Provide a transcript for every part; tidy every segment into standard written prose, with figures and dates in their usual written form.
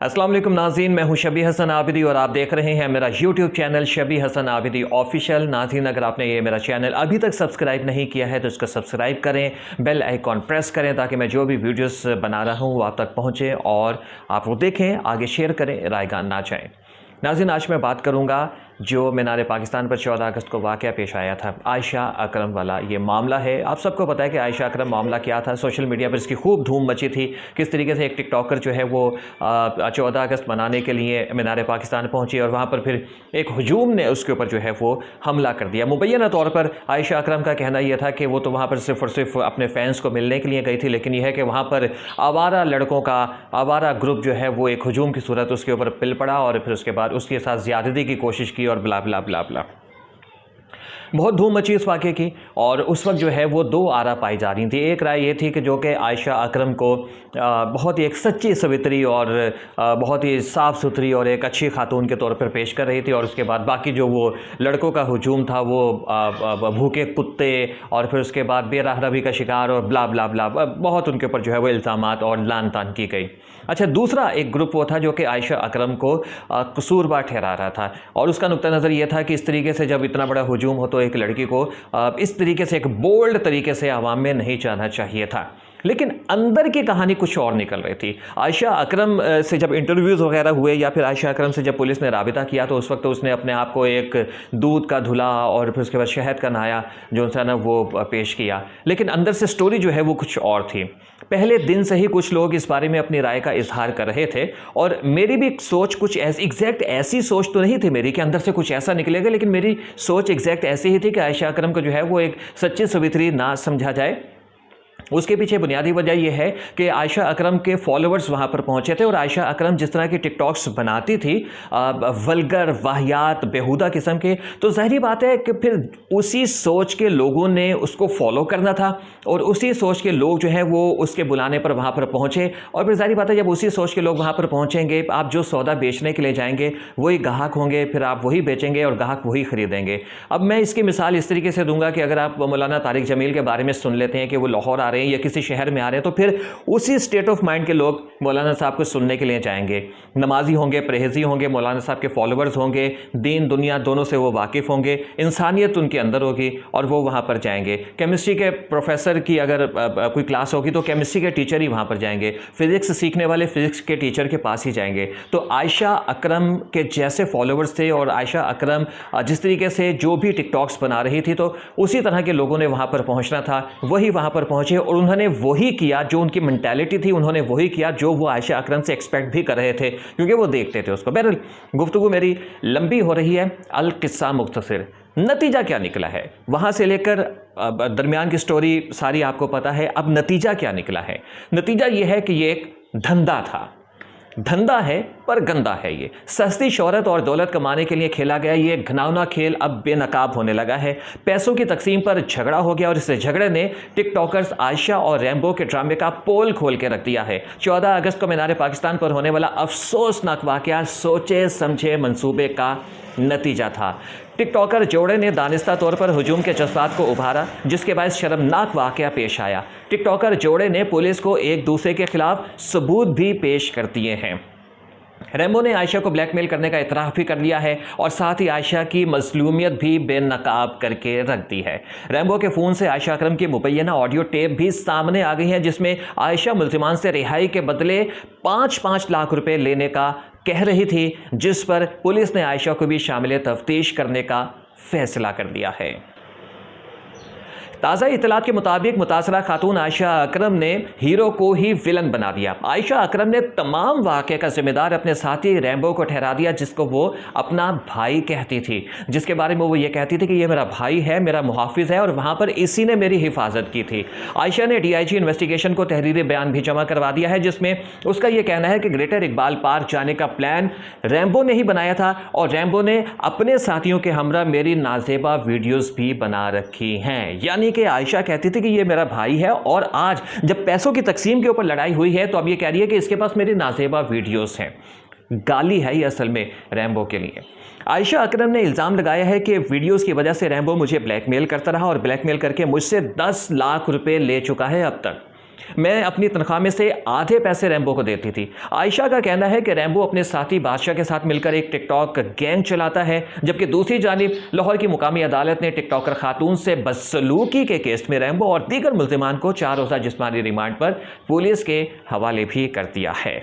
अस्सलाम वालेकुम नाज़रीन, मैं हूं शबी हसन आबिदी और आप देख रहे हैं मेरा YouTube channel शबी Hasan Abidi official. नाज़रीन, अगर आपने ये मेरा चैनल अभी तक सब्सक्राइब नहीं किया है तो इसको सब्सक्राइब करें, बेल आइकॉन प्रेस करें ताकि मैं जो भी वीडियोस बना रहा हूं वो आप तक पहुंचे और आप वो देखें, आगे शेयर करें, रायगान ना जाएँ। नाज़रीन, आज मैं बात करूँगा जो मीनार पाकिस्तान पर 14 अगस्त को वाक़या पेश आया था, आयशा अकरम वाला ये मामला है। आप सबको पता है कि आयशा अकरम मामला क्या था। सोशल मीडिया पर इसकी खूब धूम मची थी, किस तरीके से एक टिकटॉकर जो है वो 14 अगस्त मनाने के लिए मीनार पाकिस्तान पहुंची और वहाँ पर फिर एक हजूम ने उसके ऊपर जो है वो हमला कर दिया। मुबैना तौर पर आयशा अकरम का कहना यह था कि वो तो वहाँ पर सिर्फ़ और सिर्फ अपने फ़ैन्स को मिलने के लिए गई थी, लेकिन यह है कि वहाँ पर आवारा लड़कों का आवारा ग्रुप जो है वो एक हजूम की सूरत उसके ऊपर पिल पड़ा और फिर उसके बाद उसके साथ ज़्यादती की कोशिश की और ब्ला ब्ला ब्ला ब्ला। बहुत धूम मची इस वाक़े की और उस वक्त जो है वो दो आरा पाई जा रही थी। एक राय ये थी कि जो कि आयशा अकरम को बहुत ही एक सच्ची सवित्री और बहुत ही साफ़ सुथरी और एक अच्छी खातून के तौर पर पेश कर रही थी, और उसके बाद बाकी जो वो लड़कों का हुजूम था वो भूखे कुत्ते और फिर उसके बाद बेरहमी का शिकार और ब्ला ब्ला ब्ला बहुत उनके ऊपर जो है वो इल्ज़ामात और लान तान की गई। अच्छा, दूसरा एक ग्रुप वो था जो कि आयशा अकरम को कसूरवार ठहरा रहा था और उसका नुक्ता नज़र ये था कि इस तरीके से जब इतना बड़ा हुजूम हो तो एक लड़की को इस तरीके से एक बोल्ड तरीके से आवाम में नहीं जाना चाहिए था। लेकिन अंदर की कहानी कुछ और निकल रही थी। आयशा अकरम से जब इंटरव्यूज़ वगैरह हुए या फिर आयशा अकरम से जब पुलिस ने राबिता किया तो उस वक्त तो उसने अपने आप को एक दूध का धुला और फिर उसके बाद शहद का नाया जो उनसे ना वो पेश किया, लेकिन अंदर से स्टोरी जो है वो कुछ और थी। पहले दिन से ही कुछ लोग इस बारे में अपनी राय का इजहार कर रहे थे और मेरी भी सोच कुछ ऐसी एग्जैक्ट ऐसी सोच तो नहीं थी मेरी कि अंदर से कुछ ऐसा निकलेगा, लेकिन मेरी सोच एग्जैक्ट ऐसी ही थी कि आयशा अकरम को जो है वो एक सच्ची सवित्री ना समझा जाए। उसके पीछे बुनियादी वजह यह है कि आयशा अकरम के फॉलोअर्स वहाँ पर पहुँचे थे और आयशा अकरम जिस तरह की टिकटॉक्स बनाती थी वल्गर वाहियात बेहुदा किस्म के, तो ज़ाहिरी बात है कि फिर उसी सोच के लोगों ने उसको फॉलो करना था और उसी सोच के लोग जो है वो उसके बुलाने पर वहाँ पर पहुँचे। और फिर ज़ाहिरी बात है जब उसी सोच के लोग वहाँ पर पहुँचेंगे, आप जो सौदा बेचने के लिए जाएंगे वही ग्राहक होंगे, फिर आप वही बेचेंगे और ग्राहक वही ख़रीदेंगे। अब मैं इसकी मिसाल इस तरीके से दूंगा कि अगर आप मौलाना तारिक जमील के बारे में सुन लेते हैं कि वो लाहौर आ रहे हैं या किसी शहर में आ रहे हैं, तो फिर उसी स्टेट ऑफ माइंड के लोग मौलाना साहब को सुनने के लिए जाएंगे। नमाजी होंगे, परहेजी होंगे, मौलाना साहब के फॉलोअर्स होंगे, दीन दुनिया दोनों से वो वाकिफ़ होंगे, इंसानियत उनके अंदर होगी और वो वहाँ पर जाएंगे। केमिस्ट्री के प्रोफेसर की अगर कोई क्लास होगी तो केमिस्ट्री के टीचर ही वहाँ पर जाएंगे, फिज़िक्स सीखने वाले फिज़िक्स के टीचर के पास ही जाएंगे। तो आयशा अकरम के जैसे फॉलोअर्स थे और आयशा अकरम जिस तरीके से जो भी टिकटॉक्स बना रही थी तो उसी तरह के लोगों ने वहाँ पर पहुँचना था, वही वहाँ पर पहुँचे और उन्होंने वही किया जो उनकी मेंटालिटी थी, उन्होंने वही किया जो वो आयशा अकरम से एक्सपेक्ट भी कर रहे थे क्योंकि वो देखते थे उसको। बहरहाल गुफ्तगू मेरी लंबी हो रही है, अल किस्सा मुख्तसर। नतीजा क्या निकला है वहाँ से लेकर दरमियान की स्टोरी सारी आपको पता है। अब नतीजा क्या निकला है? नतीजा ये है कि ये एक धंधा था, धंधा है पर गंदा है। ये सस्ती शोहरत और दौलत कमाने के लिए खेला गया ये घिनौना खेल अब बेनकाब होने लगा है। पैसों की तकसीम पर झगड़ा हो गया और इस झगड़े ने टिकटॉकर्स आयशा और रैम्बो के ड्रामे का पोल खोल के रख दिया है। 14 अगस्त को मीनार पाकिस्तान पर होने वाला अफसोसनाक वाकया सोचे समझे मंसूबे का नतीजा था। टिकटॉकर जोड़े ने दानिस्ता तौर पर हुजूम के जज्बात को उभारा जिसके बाद शर्मनाक वाकया पेश आया। टिकटॉकर जोड़े ने पुलिस को एक दूसरे के खिलाफ सबूत भी पेश कर दिए हैं। रैम्बो ने आयशा को ब्लैकमेल करने का इतराफ़ भी कर लिया है और साथ ही आयशा की मज़लूमियत भी बेनकाब करके रख दी है। रैम्बो के फ़ोन से आयशा अकरम की मुबैना ऑडियो टेप भी सामने आ गई है जिसमें आयशा मुल्ज़िमान से रिहाई के बदले 5-5 लाख रुपए लेने का कह रही थी, जिस पर पुलिस ने आयशा को भी शामिल तफ्तीश करने का फैसला कर दिया है। ताज़ा इतलात के मुताबिक मुतासरा खातून आयशा अकरम ने हीरो को ही विलन बना दिया। आयशा अकरम ने तमाम वाक़े का जिम्मेदार अपने साथी रैम्बो को ठहरा दिया जिसको वो अपना भाई कहती थी, जिसके बारे में वो ये कहती थी कि ये मेरा भाई है, मेरा मुहाफिज है और वहाँ पर इसी ने मेरी हिफाजत की थी। आयशा ने DIG इन्वेस्टिगेशन को तहरीरी बयान भी जमा करवा दिया है जिसमें उसका ये कहना है कि ग्रेटर इकबाल पार्क जाने का प्लान रैम्बो ने ही बनाया था और रैम्बो ने अपने साथियों के हमरा मेरी नाजेबा वीडियोज़ भी बना रखी हैं। यानी कि आयशा कहती थी कि ये मेरा भाई है और आज जब पैसों की तकसीम के ऊपर लड़ाई हुई है तो अब ये कह रही है कि इसके पास मेरी नाजेबा वीडियोस हैं। गाली है ये असल में रैम्बो के लिए। आयशा अकरम ने इल्ज़ाम लगाया है कि वीडियोस की वजह से रैम्बो मुझे ब्लैकमेल करता रहा और ब्लैकमेल करके मुझसे 10 लाख रुपए ले चुका है अब तक। मैं अपनी तनख्वाह में से आधे पैसे रैम्बो को देती थी। आयशा का कहना है कि रैम्बो अपने साथी बादशाह के साथ मिलकर एक टिकटॉक गैंग चलाता है, जबकि दूसरी जानिब लाहौर की मुकामी अदालत ने टिकटॉकर खातून से बदसलूकी के केस में रैम्बो और दीगर मुल्जिमान को 4 रोज़ा जिस्मानी रिमांड पर पुलिस के हवाले भी कर दिया है।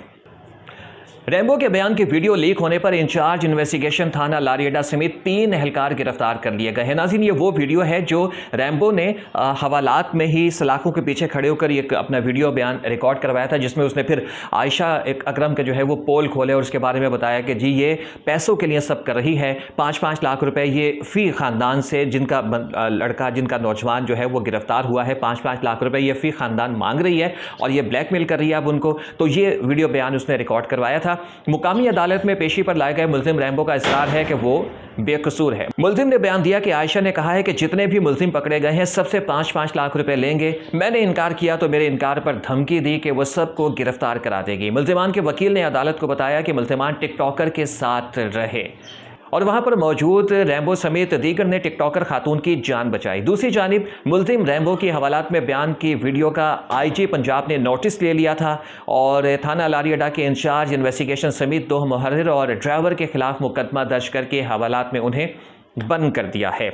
रैम्बो के बयान की वीडियो लीक होने पर इंचार्ज इन्वेस्टिगेशन थाना लारियडा समेत 3 एहलकार गिरफ्तार कर लिए गए हैं। नाज़रीन, ये वो वीडियो है जो रैम्बो ने हवालात में ही सलाखों के पीछे खड़े होकर एक अपना वीडियो बयान रिकॉर्ड करवाया था, जिसमें उसने फिर आयशा अकरम के जो है वो पोल खोले और उसके बारे में बताया कि जी ये पैसों के लिए सब कर रही है। 5-5 लाख रुपए ये फ़ी ख़ानदान से, जिनका लड़का जिनका नौजवान जो है वो गिरफ्तार हुआ है, 5-5 लाख रुपए ये फ़ी ख़ानदान मांग रही है और ये ब्लैकमेल कर रही है अब उनको। तो ये वीडियो बयान उसने रिकॉर्ड करवाया था। मुकामी अदालत में पेशी पर लाए गए मुल्जिम रैम्बो का इसरार है कि वो बेकसूर है। मुल्जिम ने बयान दिया कि आयशा ने कहा है कि जितने भी मुल्जिम पकड़े गए हैं सबसे 5-5 लाख रुपए लेंगे। मैंने इनकार किया तो मेरे इनकार पर धमकी दी कि वो सबको गिरफ्तार करा देगी। मुल्जिमान के वकील ने अदालत को बताया कि मुल्जिमान टिकटॉकर के साथ रहे और वहां पर मौजूद रैम्बो समेत दीगर ने टिकटॉकर खातून की जान बचाई। दूसरी जानिब मुल्जिम रैम्बो की हवालात में बयान की वीडियो का IG पंजाब ने नोटिस ले लिया था और थाना लारियडा के इंचार्ज इन्वेस्टिगेशन समेत 2 मुहर्रिर और ड्राइवर के खिलाफ मुकदमा दर्ज करके हवालात में उन्हें बंद कर दिया है।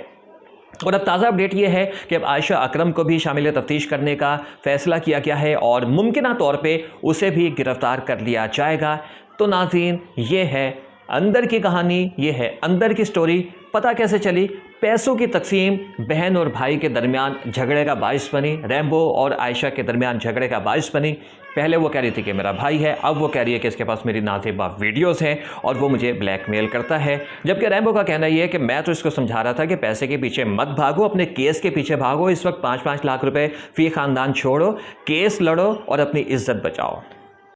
और अब ताज़ा अपडेट ये है कि अब आयशा अकरम को भी शामिल तफ्तीश करने का फैसला किया गया है और मुमकिना तौर पर उसे भी गिरफ्तार कर लिया जाएगा। तो नाज़रीन, ये है अंदर की कहानी, ये है अंदर की स्टोरी। पता कैसे चली? पैसों की तकसीम बहन और भाई के दरमियान झगड़े का बाइस बनी, रैम्बो और आयशा के दरमियान झगड़े का बाइस बनी। पहले वो कह रही थी कि मेरा भाई है, अब वो कह रही है कि इसके पास मेरी नाज़ेबा वीडियोस हैं और वो मुझे ब्लैकमेल करता है। जबकि रैम्बो का कहना ये है कि मैं तो इसको समझा रहा था कि पैसे के पीछे मत भागो, अपने केस के पीछे भागो। इस वक्त 5-5 लाख रुपए फ़ी ख़ानदान छोड़ो, केस लड़ो और अपनी इज्जत बचाओ।